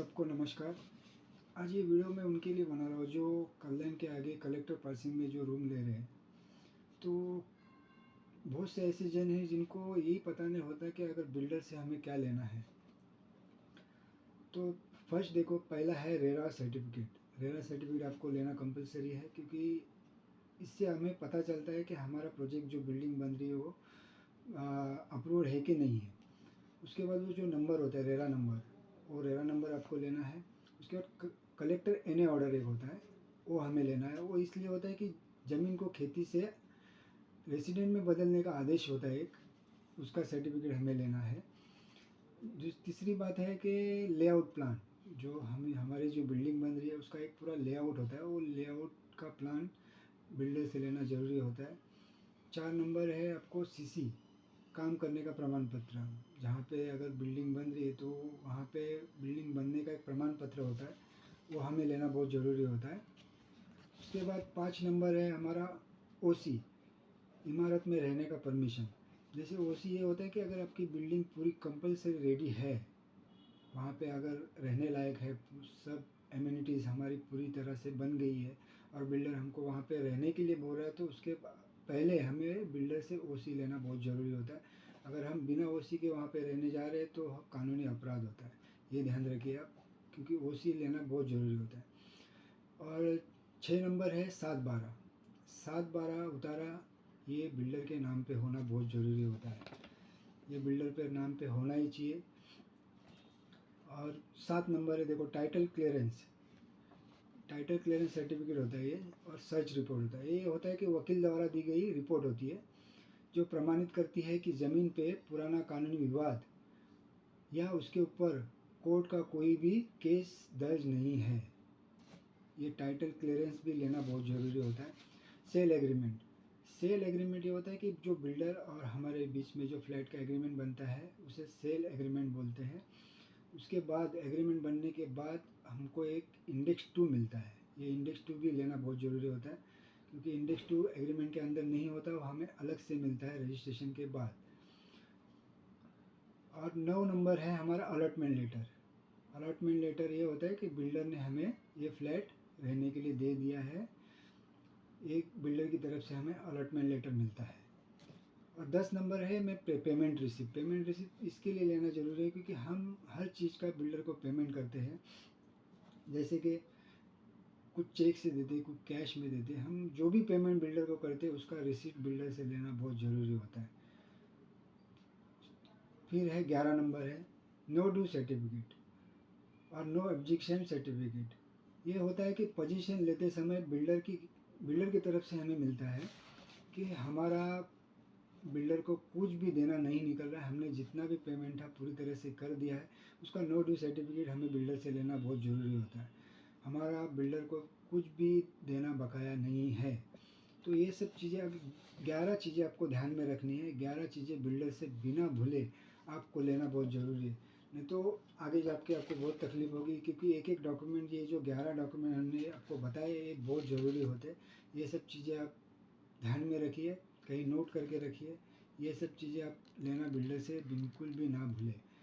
सबको नमस्कार। आज ये वीडियो मैं उनके लिए बना रहा हूँ जो कल्याण के आगे कलेक्टर पासिंग में जो रूम ले रहे हैं। तो बहुत से ऐसे जन हैं जिनको यही पता नहीं होता कि अगर बिल्डर से हमें क्या लेना है। तो फर्स्ट देखो, पहला है रेरा सर्टिफिकेट। रेरा सर्टिफिकेट आपको लेना कंपलसरी है, क्योंकि इससे हमें पता चलता है कि हमारा प्रोजेक्ट जो बिल्डिंग बन रही है वो अप्रूव्ड है कि नहीं है। उसके बाद वो जो नंबर होता है रेरा नंबर, वो रेरा नंबर आपको लेना है। उसके बाद कलेक्टर एनए ऑर्डर एक होता है, वो हमें लेना है। वो इसलिए होता है कि ज़मीन को खेती से रेसिडेंट में बदलने का आदेश होता है एक, उसका सर्टिफिकेट हमें लेना है। तीसरी बात है कि लेआउट प्लान, जो हमारी जो बिल्डिंग बन रही है उसका एक पूरा लेआउट होता है, वो लेआउट का प्लान बिल्डर से लेना ज़रूरी होता है। 4 नंबर है आपको सीसी, काम करने का प्रमाण पत्र। जहाँ पे अगर बिल्डिंग बन रही है तो वहाँ पे बिल्डिंग बनने का एक प्रमाण पत्र होता है, वो हमें लेना बहुत ज़रूरी होता है। उसके बाद 5 नंबर है हमारा ओसी, इमारत में रहने का परमिशन। जैसे ओसी ये होता है कि अगर आपकी बिल्डिंग पूरी कंपलसरी रेडी है, वहाँ पे अगर रहने लायक है, सब एमिनिटीज़ हमारी पूरी तरह से बन गई है और बिल्डर हमको वहाँ पे रहने के लिए बोल रहा है, तो उसके पहले हमें बिल्डर से ओसी लेना बहुत ज़रूरी होता है। अगर हम बिना ओसी के वहाँ पे रहने जा रहे हैं तो कानूनी अपराध होता है, ये ध्यान रखिए आप, क्योंकि ओसी लेना बहुत ज़रूरी होता है। और 6 नंबर है 7/12। 7/12 उतारा, ये बिल्डर के नाम पे होना बहुत ज़रूरी होता है, ये बिल्डर पे नाम पे होना ही चाहिए। और 7 नंबर है देखो title clearance. Title clearance certificate होता है ये, और सर्च रिपोर्ट होता है। ये होता है कि वकील द्वारा दी गई रिपोर्ट होती है जो प्रमाणित करती है कि ज़मीन पे पुराना कानूनी विवाद या उसके ऊपर कोर्ट का कोई भी केस दर्ज नहीं है। ये टाइटल क्लियरेंस भी लेना बहुत ज़रूरी होता है। Sale agreement. सेल एग्रीमेंट ये होता है कि जो बिल्डर और हमारे बीच में जो फ्लैट का एग्रीमेंट बनता है उसे सेल एग्रीमेंट बोलते हैं। उसके बाद एग्रीमेंट बनने के बाद हमको एक इंडेक्स 2 मिलता है। ये इंडेक्स 2 भी लेना बहुत ज़रूरी होता है, क्योंकि इंडेक्स 2 एग्रीमेंट के अंदर नहीं होता, वो हमें अलग से मिलता है रजिस्ट्रेशन के बाद। और 9 नंबर है हमारा अलॉटमेंट लेटर। अलॉटमेंट लेटर ये होता है कि बिल्डर ने हमें ये फ्लैट रहने के लिए दे दिया है, एक बिल्डर की तरफ से हमें अलॉटमेंट लेटर मिलता है। और 10 नंबर है मैं पेमेंट रिसिप्ट। पेमेंट रिसिप्ट इसके लिए लेना ज़रूरी है क्योंकि हम हर चीज़ का बिल्डर को पेमेंट करते हैं, जैसे कि कुछ चेक से देते हैं, कुछ कैश में देते हैं। हम जो भी पेमेंट बिल्डर को करते हैं उसका रिसिप्ट बिल्डर से लेना बहुत ज़रूरी होता है। फिर है 11 नंबर है नो ड्यू सर्टिफिकेट और नो ऑब्जेक्शन सर्टिफिकेट। ये होता है कि पोजीशन लेते समय बिल्डर की तरफ से हमें मिलता है कि हमारा बिल्डर को कुछ भी देना नहीं निकल रहा है, हमने जितना भी पेमेंट था पूरी तरह से कर दिया है। उसका नो ड्यू सर्टिफिकेट हमें बिल्डर से लेना बहुत ज़रूरी होता है। हमारा बिल्डर को कुछ भी देना बकाया नहीं है। तो ये सब चीज़ें, अब 11 चीज़ें आपको ध्यान में रखनी है। 11 चीज़ें बिल्डर से बिना भूले आपको लेना बहुत ज़रूरी है, नहीं तो आगे जाके आपको बहुत तकलीफ होगी, क्योंकि एक एक डॉक्यूमेंट, ये जो 11 डॉक्यूमेंट हमने आपको बताए ये बहुत ज़रूरी होते हैं। ये सब चीज़ें आप ध्यान में रखिए, कहीं नोट करके रखिए। ये सब चीज़ें आप लेना बिल्डर से बिल्कुल भी ना भूलें।